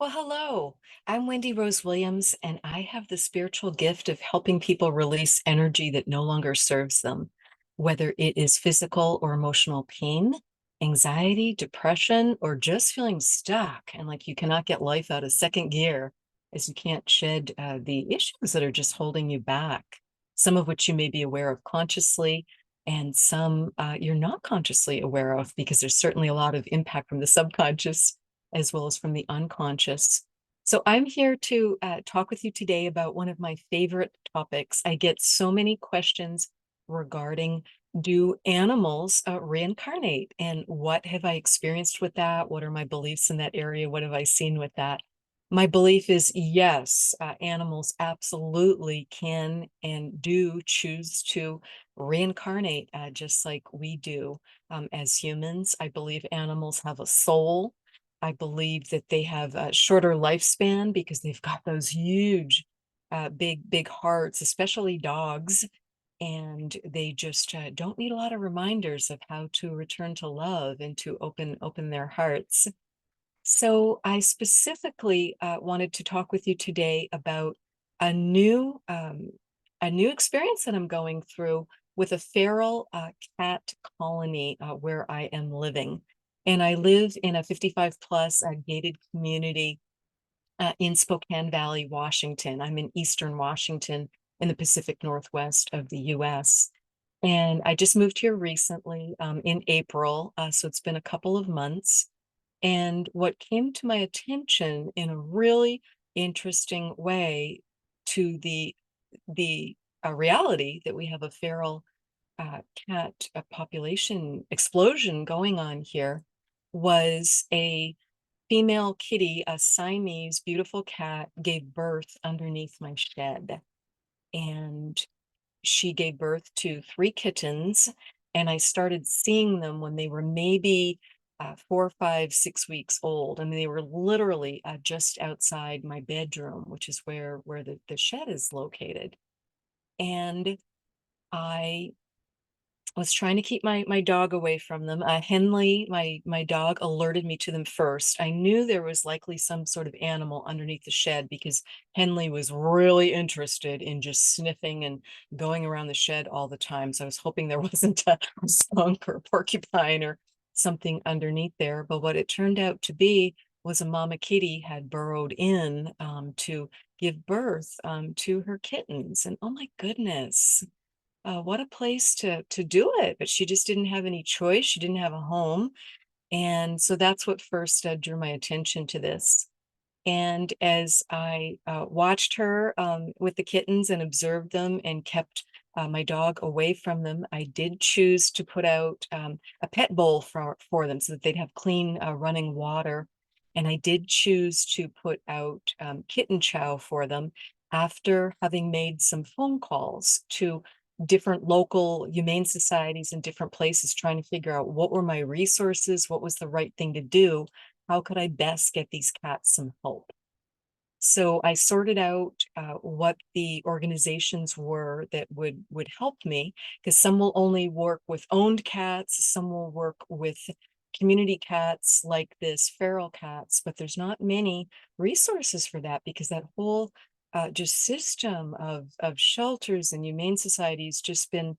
Well, hello. I'm Wendy Rose Williams, and I have the spiritual gift of helping people release energy that no longer serves them, whether it is physical or emotional pain, anxiety, depression, or just feeling stuck and like you cannot get life out of second gear as you can't shed the issues that are just holding you back, some of which you may be aware of consciously. And some you're not consciously aware of because there's certainly a lot of impact from the subconscious as well as from the unconscious. So I'm here to talk with you today about one of my favorite topics. I get so many questions regarding, do animals reincarnate, and what have I experienced with that? What are my beliefs in that area? What have I seen with that? My belief is yes, animals absolutely can and do choose to reincarnate just like we do as humans. I believe animals have a soul. I believe that they have a shorter lifespan because they've got those huge, big hearts, especially dogs. And they just don't need a lot of reminders of how to return to love and to open their hearts. So I specifically wanted to talk with you today about a new um, a new experience that I'm going through with a feral cat colony where I am living. And I live in a 55 plus gated community in Spokane Valley, Washington. I'm in Eastern Washington in the Pacific Northwest of the US. And I just moved here recently in April. So it's been a couple of months. And what came to my attention in a really interesting way to the reality that we have a feral cat population explosion going on here was a female kitty, a Siamese beautiful cat, gave birth underneath my shed. And she gave birth to three kittens, and I started seeing them when they were maybe 4, 5, 6 weeks old. I mean, they were literally just outside my bedroom, which is where the shed is located. And I was trying to keep my dog away from them. Henley, my dog, alerted me to them first. I knew there was likely some sort of animal underneath the shed because Henley was really interested in just sniffing and going around the shed all the time. So I was hoping there wasn't a skunk or a porcupine or something underneath there. But what it turned out to be was a mama kitty had burrowed in to give birth to her kittens. And oh my goodness, what a place to do it. But she just didn't have any choice. She didn't have a home. And so that's what first drew my attention to this. And as I watched her with the kittens and observed them and kept my dog away from them, I did choose to put out a pet bowl for them so that they'd have clean running water. And I did choose to put out kitten chow for them after having made some phone calls to different local humane societies in different places, trying to figure out what were my resources, what was the right thing to do, how could I best get these cats some help? So I sorted out what the organizations were that would help me, because some will only work with owned cats, some will work with community cats like this feral cats, but there's not many resources for that because that whole just system of shelters and humane societies just been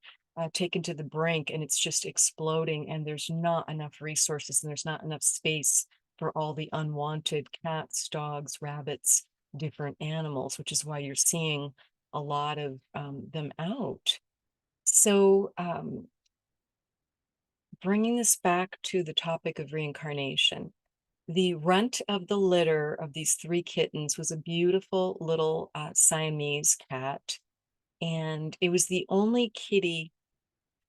taken to the brink, and it's just exploding, and there's not enough resources and there's not enough space for all the unwanted cats, dogs, rabbits, different animals, which is why you're seeing a lot of them out. So, bringing this back to the topic of reincarnation, the runt of the litter of these three kittens was a beautiful little Siamese cat. And it was the only kitty.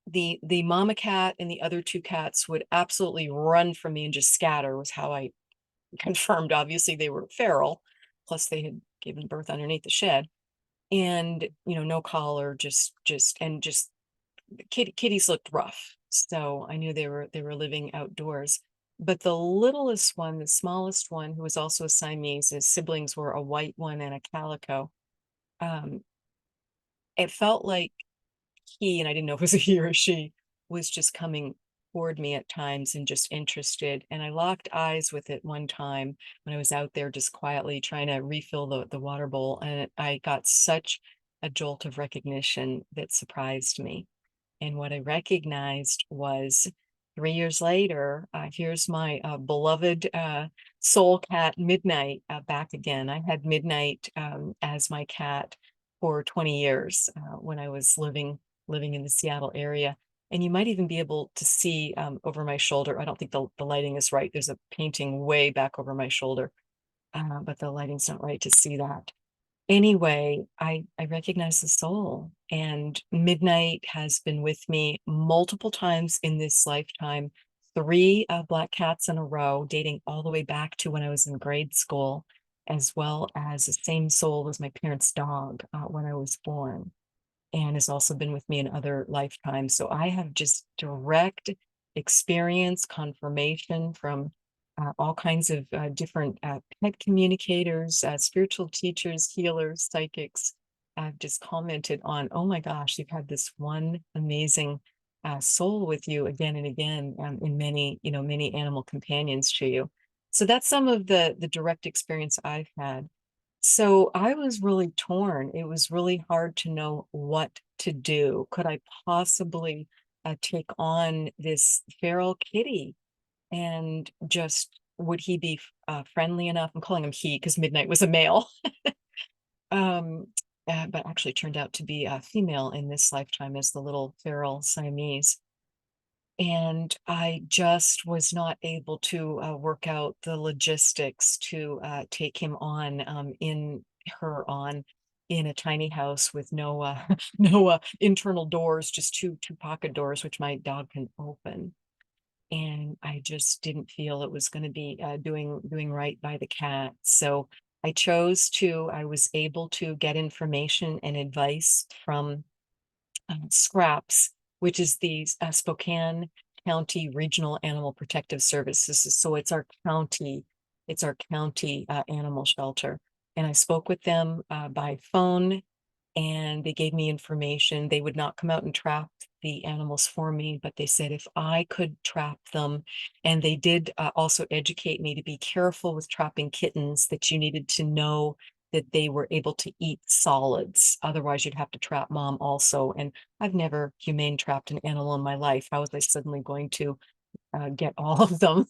The mama cat and the other two cats would absolutely run from me and just scatter, was how I confirmed. Obviously they were feral, plus they had given birth underneath the shed. And no collar, just kitties looked rough, so I knew they were living outdoors. But the littlest one, the smallest one, who was also a Siamese, his siblings were a white one and a calico. um it felt like he, and I didn't know if it was a he or she, was just coming toward me at times and just interested. And I locked eyes with it one time when I was out there just quietly trying to refill the water bowl. And I got such a jolt of recognition that surprised me. And what I recognized was 3 years later, here's my beloved soul cat, Midnight, back again. I had Midnight as my cat for 20 years when I was living in the Seattle area. And you might even be able to see over my shoulder. I don't think the lighting is right. There's a painting way back over my shoulder, but the lighting's not right to see that. Anyway, I recognize the soul, and Midnight has been with me multiple times in this lifetime. Three black cats in a row, dating all the way back to when I was in grade school, as well as the same soul as my parents' dog when I was born, and has also been with me in other lifetimes. So I have just direct experience, confirmation from all kinds of different pet communicators, spiritual teachers, healers, psychics. I've just commented on, oh my gosh, you've had this one amazing soul with you again and again in many, many animal companions to you. So that's some of the direct experience I've had. So I was really torn. It was really hard to know what to do. Could I possibly take on this feral kitty? And just would he be friendly enough? I'm calling him he because Midnight was a male, um, but actually turned out to be a female in this lifetime as the little feral Siamese. And I just was not able to work out the logistics to take him on in a tiny house with no no internal doors, just two pocket doors, which my dog can open. And I just didn't feel it was going to be doing right by the cat. So I was able to get information and advice from Scraps, which is the Spokane County Regional Animal Protective Services. So it's our county animal shelter. And I spoke with them by phone, and they gave me information. They would not come out and trap the animals for me, but they said if I could trap them, and they did also educate me to be careful with trapping kittens, that you needed to know that they were able to eat solids. Otherwise, you'd have to trap mom also. And I've never humane trapped an animal in my life. How was I suddenly going to get all of them?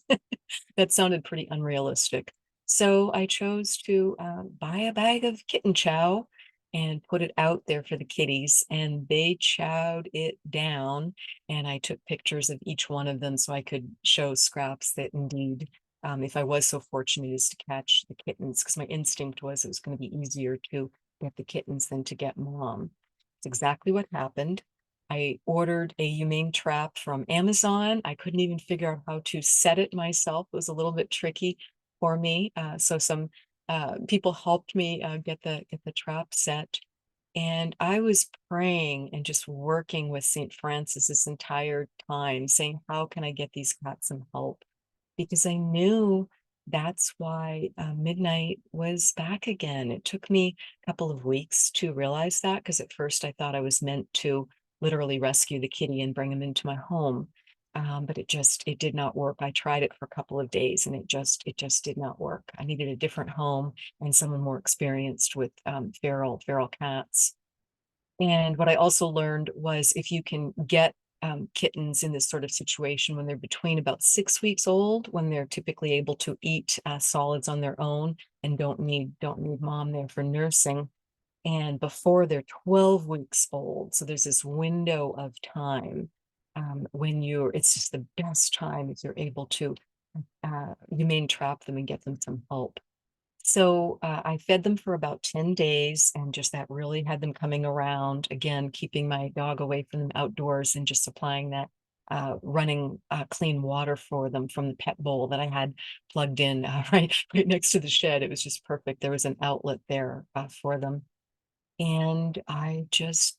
That sounded pretty unrealistic. So I chose to buy a bag of kitten chow and put it out there for the kitties, and they chowed it down. And I took pictures of each one of them so I could show Scraps that indeed, if I was so fortunate as to catch the kittens, because my instinct was it was going to be easier to get the kittens than to get mom. It's exactly what happened. I ordered a humane trap from Amazon. I couldn't even figure out how to set it myself. It was a little bit tricky for me. So some people helped me get the trap set. And I was praying and just working with St. Francis this entire time, saying, how can I get these cats some help? Because I knew that's why Midnight was back again. It took me a couple of weeks to realize that, because at first I thought I was meant to literally rescue the kitty and bring him into my home. But it did not work. I tried it for a couple of days and it just did not work. I needed a different home and someone more experienced with feral cats. And what I also learned was if you can get kittens in this sort of situation when they're between about 6 weeks old, when they're typically able to eat solids on their own and don't need mom there for nursing, and before they're 12 weeks old. So there's this window of time when it's just the best time if you're able to humane trap them and get them some help. So I fed them for about 10 days, and just that really had them coming around again, keeping my dog away from them outdoors and just supplying that running clean water for them from the pet bowl that I had plugged in right next to the shed. It was just perfect. There was an outlet there for them. And I just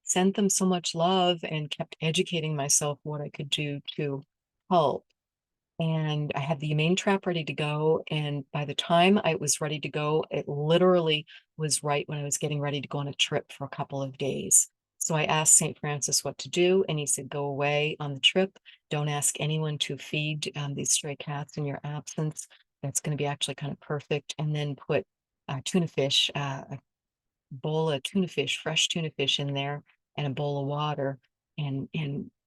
sent them so much love and kept educating myself what I could do to help. And I had the humane trap ready to go. And by the time I was ready to go, it literally was right when I was getting ready to go on a trip for a couple of days. So I asked St. Francis what to do, and he said, go away on the trip. Don't ask anyone to feed these stray cats in your absence. That's going to be actually kind of perfect. And then put tuna fish, a bowl of tuna fish, fresh tuna fish in there, and a bowl of water, and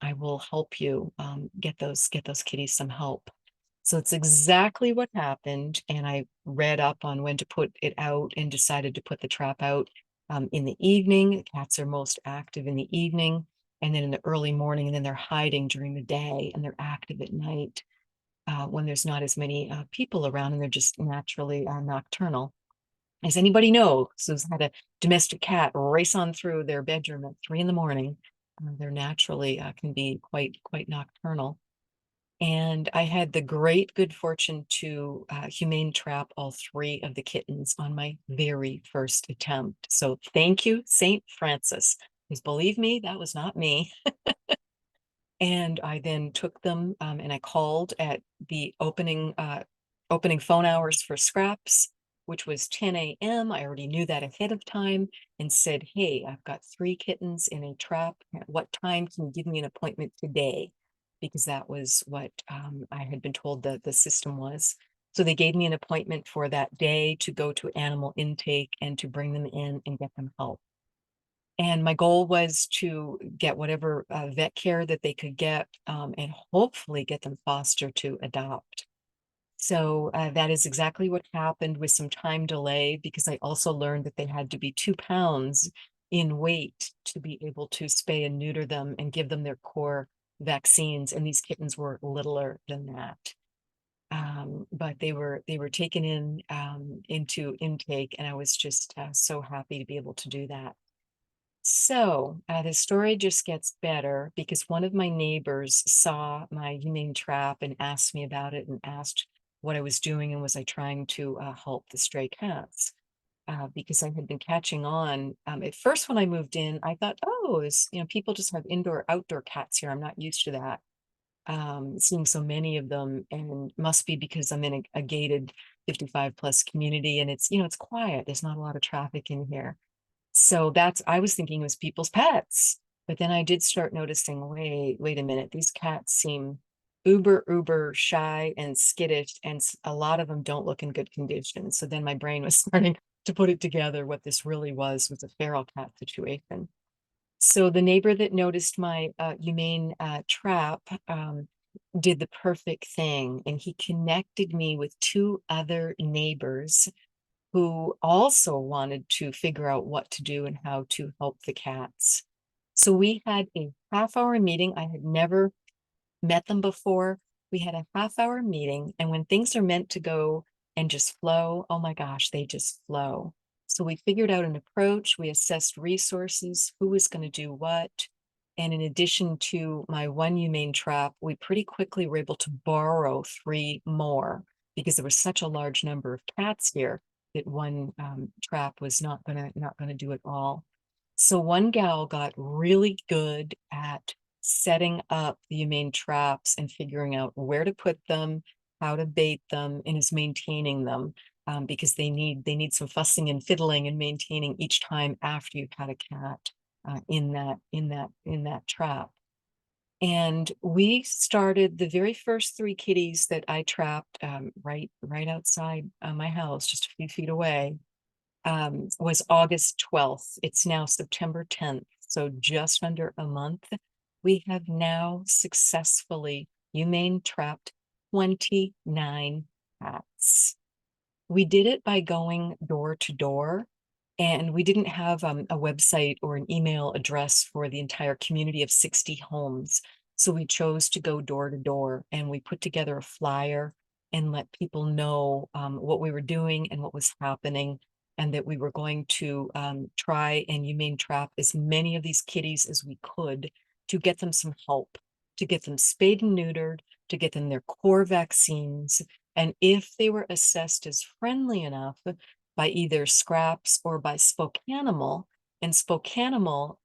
I will help you get those kitties some help. So it's exactly what happened. And I read up on when to put it out and decided to put the trap out in the evening. Cats are most active in the evening, and then in the early morning, and then they're hiding during the day, and they're active at night when there's not as many people around, and they're just naturally nocturnal. As anybody knows who's had a domestic cat race on through their bedroom at 3 in the morning, they're naturally can be quite nocturnal. And I had the great good fortune to humane trap all three of the kittens on my very first attempt. So thank you, St. Francis. Because believe me, that was not me. And I then took them and I called at the opening phone hours for scraps, which was 10 a.m. I already knew that ahead of time and said, hey, I've got three kittens in a trap. At what time can you give me an appointment today? Because that was what I had been told that the system was. So they gave me an appointment for that day to go to animal intake and to bring them in and get them help. And my goal was to get whatever vet care that they could get and hopefully get them foster to adopt. So that is exactly what happened with some time delay, because I also learned that they had to be 2 pounds in weight to be able to spay and neuter them and give them their core vaccines. And these kittens were littler than that. But they were taken in into intake, and I was just so happy to be able to do that. So the story just gets better because one of my neighbors saw my humane trap and asked me about it and asked what I was doing and was I trying to help the stray cats. Because I had been catching on. At first, when I moved in, I thought, oh, people just have indoor, outdoor cats here. I'm not used to that. Seeing so many of them, and must be because I'm in a gated 55 plus community, and it's quiet. There's not a lot of traffic in here. So I was thinking it was people's pets. But then I did start noticing, wait a minute, these cats seem uber shy and skittish, and a lot of them don't look in good condition. So then my brain was starting to put it together. What this really was a feral cat situation. So the neighbor that noticed my humane trap did the perfect thing, and he connected me with two other neighbors who also wanted to figure out what to do and how to help the cats. So we had a half-hour meeting. I had never met them before. We had a half-hour meeting, and when things are meant to go and just flow, oh my gosh, they just flow. So we figured out an approach, we assessed resources, who was going to do what. And in addition to my one humane trap, we pretty quickly were able to borrow three more because there was such a large number of cats here that one trap was not gonna do it all. So one gal got really good at setting up the humane traps and figuring out where to put them, how to bait them, and is maintaining them because they need some fussing and fiddling and maintaining each time after you've had a cat in that trap. And we started the very first three kitties that I trapped right outside my house, just a few feet away, was August 12th. It's now September 10th, so just under a month. We have now successfully humane trapped 29 cats. We did it by going door to door, and we didn't have a website or an email address for the entire community of 60 homes. So we chose to go door to door, and we put together a flyer and let people know what we were doing and what was happening, and that we were going to try and humane trap as many of these kitties as we could to get them some help, to get them spayed and neutered, to get them their core vaccines. And if they were assessed as friendly enough by either Scraps or by Spokanimal, and Spokanimal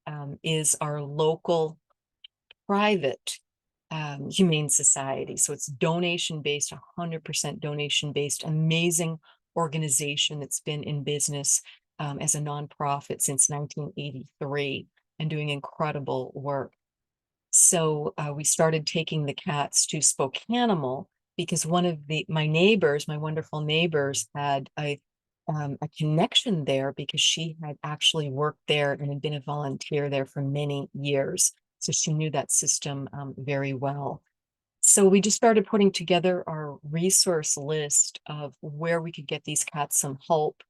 is our local private humane society. So it's donation based, 100% donation based, amazing organization that's been in business as a nonprofit since 1983. and doing incredible work. So we started taking the cats to Spokane because one of my neighbors, my wonderful neighbors, had a connection there because she had actually worked there and had been a volunteer there for many years. So she knew that system very well. So we just started putting together our resource list of where we could get these cats some help.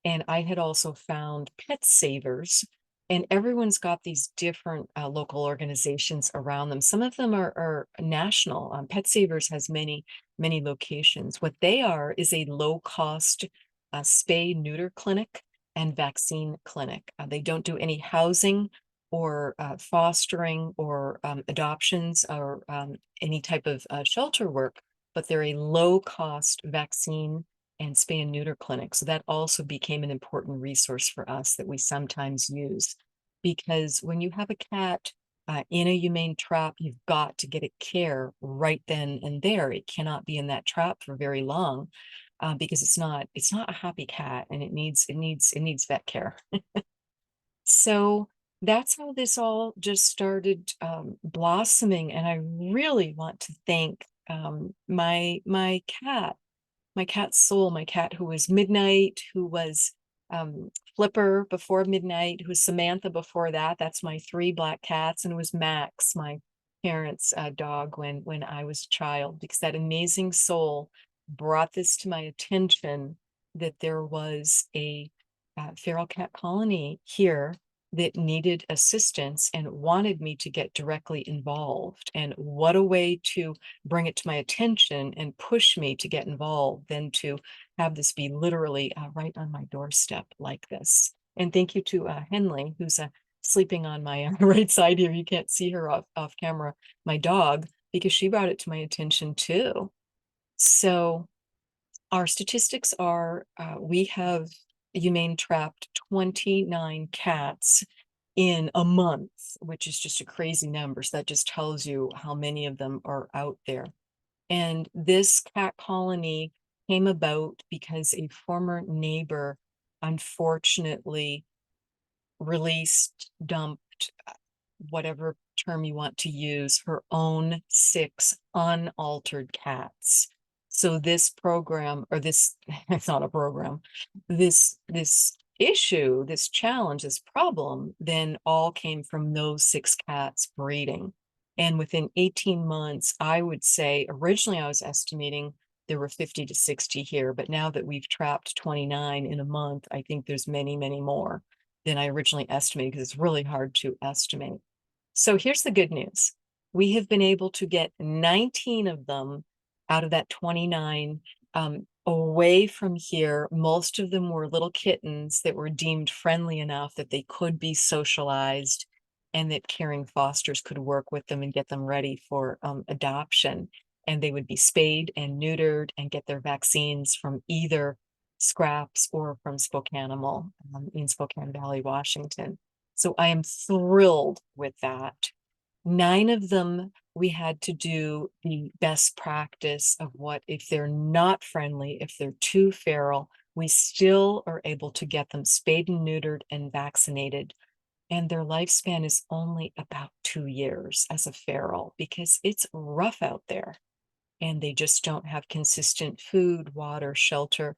And I had also found Pet Savers, and everyone's got these different local organizations around them. Some of them are national. Pet Savers has many, many locations. What they are is a low-cost spay neuter clinic and vaccine clinic. They don't do any housing or fostering or adoptions or any type of shelter work, but they're a low-cost vaccine and spay and neuter clinic. So that also became an important resource for us that we sometimes use. Because when you have a cat in a humane trap, you've got to get it care right then and there. It cannot be in that trap for very long because it's not a happy cat, and it needs vet care. So that's how this all just started blossoming. And I really want to thank my cat Soul, my cat who was Midnight, who was Flipper before Midnight, who was Samantha before that. That's my three black cats, and it was Max, my parents' dog when I was a child, because that amazing Soul brought this to my attention that there was a feral cat colony here that needed assistance and wanted me to get directly involved. And what a way to bring it to my attention and push me to get involved than to have this be literally right on my doorstep like this. And thank you to Henley, who's sleeping on my right side here. You can't see her off camera, my dog, because she brought it to my attention too. So our statistics are we have humane trapped 29 cats in a month, which is just a crazy number. So that just tells you how many of them are out there. And this cat colony came about because a former neighbor unfortunately released, dumped, whatever term you want to use, her own 6 unaltered cats. So this program, or this, it's not a program, this issue, this challenge, this problem, then all came from those 6 cats breeding. And within 18 months, I would say, originally I was estimating there were 50 to 60 here, but now that we've trapped 29 in a month, I think there's many, many more than I originally estimated, because it's really hard to estimate. So here's the good news. We have been able to get 19 of them out of that 29 away from here. Most of them were little kittens that were deemed friendly enough that they could be socialized and that caring fosters could work with them and get them ready for adoption. And they would be spayed and neutered and get their vaccines from either Scraps or from Spokane in Spokane Valley, Washington. So I am thrilled with that. 9 of them, we had to do the best practice of what if they're not friendly, if they're too feral, we still are able to get them spayed and neutered and vaccinated. And their lifespan is only about 2 years as a feral because it's rough out there and they just don't have consistent food, water, shelter.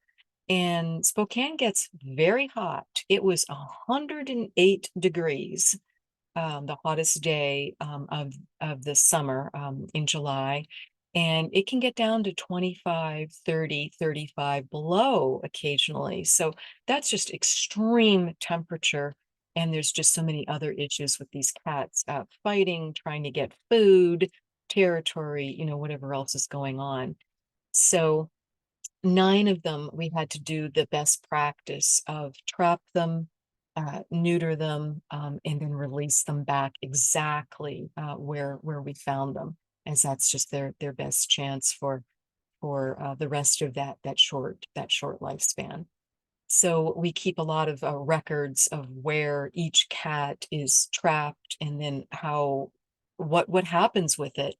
And Spokane gets very hot. It was 108 degrees, the hottest day of the summer in July. And it can get down to 25, 30, 35 below occasionally. So that's just extreme temperature. And there's just so many other issues with these cats fighting, trying to get food, territory, whatever else is going on. So 9 of them, we had to do the best practice of trap them, neuter them, and then release them back exactly where we found them, as that's just their best chance for the rest of that short lifespan. So we keep a lot of records of where each cat is trapped, and then what happens with it,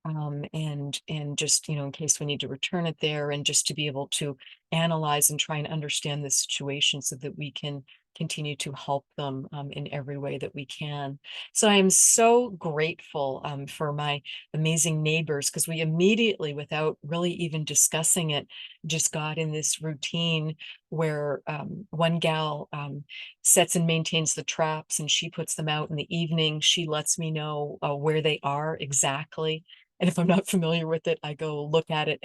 and just in case we need to return it there, and just to be able to analyze and try and understand the situation so that we can continue to help them in every way that we can. So I am so grateful for my amazing neighbors, because we immediately, without really even discussing it, just got in this routine where one gal sets and maintains the traps, and she puts them out in the evening. She lets me know where they are exactly. And if I'm not familiar with it, I go look at it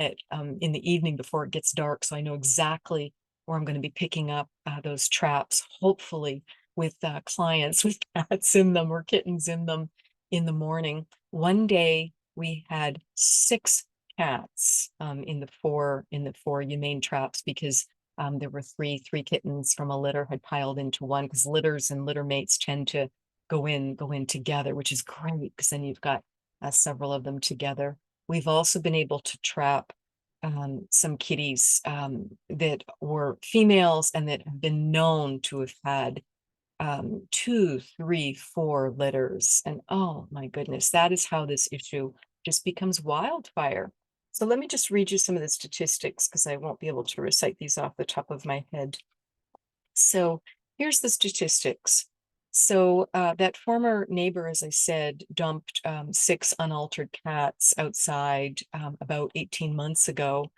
in the evening before it gets dark, so I know exactly where I'm going to be picking up those traps, hopefully with clients with cats in them or kittens in them in the morning. One day we had 6 cats in the four humane traps, because there were three kittens from a litter had piled into one, because litters and litter mates tend to go in together, which is great, because then you've got several of them together. We've also been able to trap some kitties that were females and that have been known to have had 2, 3, 4 litters. And oh my goodness, that is how this issue just becomes wildfire. So let me just read you some of the statistics, because I won't be able to recite these off the top of my head. So here's the statistics. So that former neighbor, as I said, dumped 6 unaltered cats outside about 18 months ago.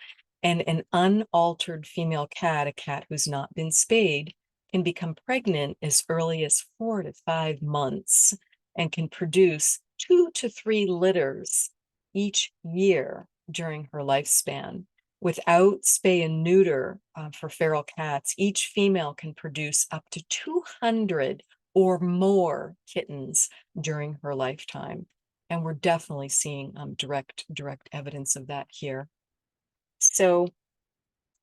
And an unaltered female cat, a cat who's not been spayed, can become pregnant as early as 4 to 5 months and can produce 2 to 3 litters each year during her lifespan. Without spay and neuter for feral cats, each female can produce up to 200 or more kittens during her lifetime. And we're definitely seeing direct evidence of that here. So,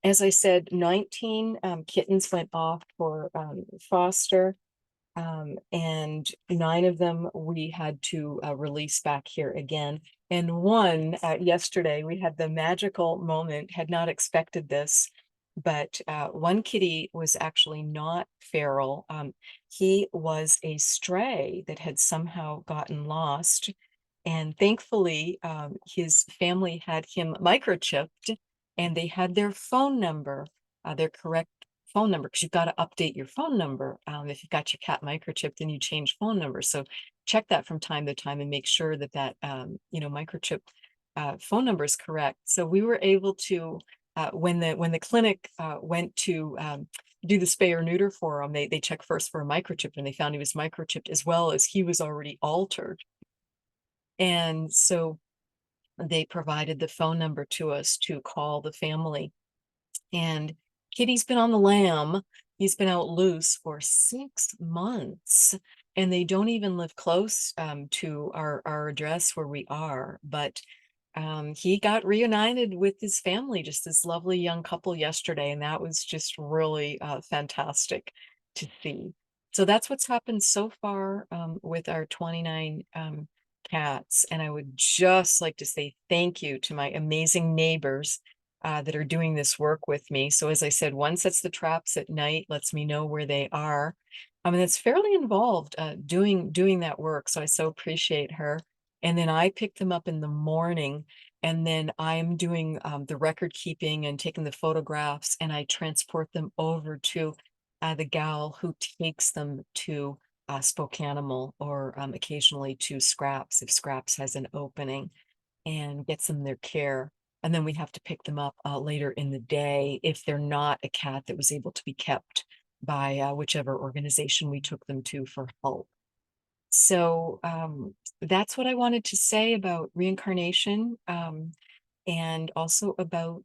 as I said, 19 kittens went off for foster, and 9 of them we had to release back here again. And one yesterday, we had the magical moment, had not expected this, but one kitty was actually not feral. He was a stray that had somehow gotten lost. And thankfully, his family had him microchipped, and they had their phone number, their correct phone number, because you've got to update your phone number. If you've got your cat microchipped, then you change phone number. So check that from time to time and make sure that microchip phone number is correct. So we were able to, when the clinic went to do the spay or neuter for him, they checked first for a microchip, and they found he was microchipped, as well as he was already altered. And so they provided the phone number to us to call the family. And Kitty's been on the lam. He's been out loose for 6 months, and they don't even live close to our address where we are. But he got reunited with his family, just this lovely young couple yesterday, and that was just really fantastic to see. So that's what's happened so far with our 29 cats. And I would just like to say thank you to my amazing neighbors that are doing this work with me. So as I said, one sets the traps at night, lets me know where they are. I mean, it's fairly involved doing that work. So I so appreciate her. And then I pick them up in the morning, and then I'm doing the record keeping and taking the photographs, and I transport them over to the gal who takes them to Spokanimal, or occasionally to Scraps if Scraps has an opening, and gets them their care. And then we have to pick them up later in the day if they're not a cat that was able to be kept by whichever organization we took them to for help. So that's what I wanted to say about reincarnation, and also about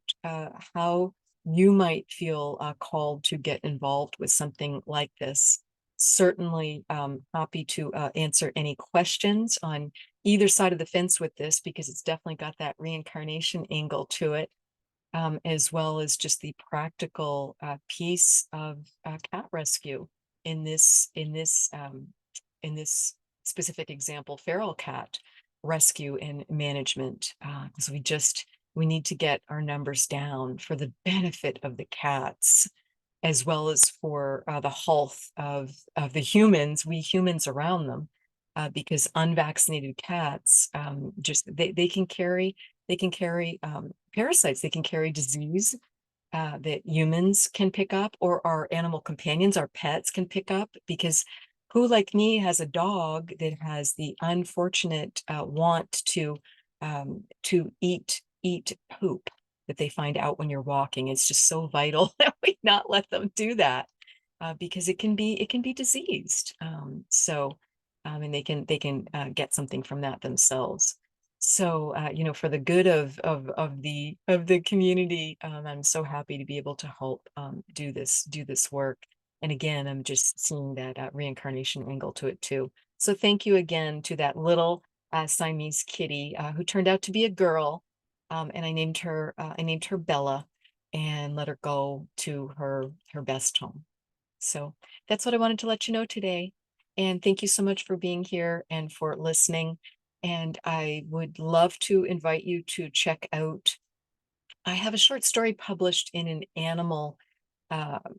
how you might feel called to get involved with something like this. Certainly happy to answer any questions on either side of the fence with this, because it's definitely got that reincarnation angle to it, as well as just the practical piece of cat rescue in this specific example, feral cat rescue and management, because we need to get our numbers down for the benefit of the cats, as well as for the health of the humans, we humans around them, because unvaccinated cats just they can carry parasites, they can carry disease, that humans can pick up, or our animal companions, our pets can pick up, because who like me has a dog that has the unfortunate want to eat poop that they find out when you're walking. It's just so vital that we not let them do that, because it can be diseased. And they can get something from that themselves. So, for the good of the community, I'm so happy to be able to help do this work. And again, I'm just seeing that reincarnation angle to it too. So thank you again to that little Siamese kitty who turned out to be a girl, and I named her Bella, and let her go to her best home. So that's what I wanted to let you know today. And thank you so much for being here and for listening. And I would love to invite you to check out, I have a short story published in an animal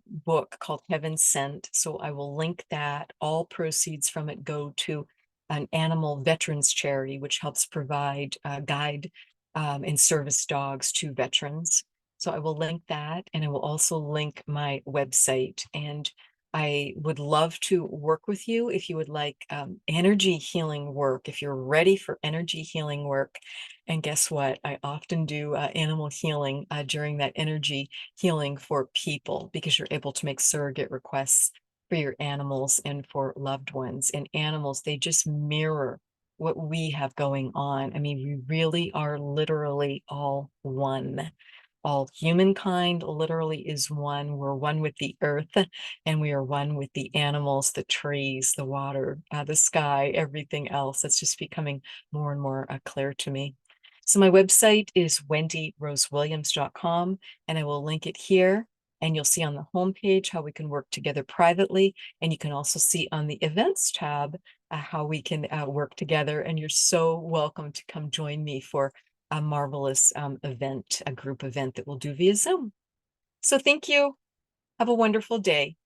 book called Heaven Sent. So I will link that. All proceeds from it go to an animal veterans charity, which helps provide guide and service dogs to veterans. So I will link that, and I will also link my website. And I would love to work with you if you would like energy healing work, if you're ready for energy healing work. And guess what? I often do animal healing during that energy healing for people, because you're able to make surrogate requests for your animals and for loved ones. And animals, they just mirror what we have going on. I mean, we really are literally all one. All humankind literally is one. We're one with the earth, and we are one with the animals, the trees, the water, the sky, everything else. That's just becoming more and more clear to me. So my website is wendyrosewilliams.com, and I will link it here. And you'll see on the homepage how we can work together privately. And you can also see on the events tab how we can work together. And you're so welcome to come join me for a marvelous event, a group event that we'll do via Zoom. So thank you. Have a wonderful day.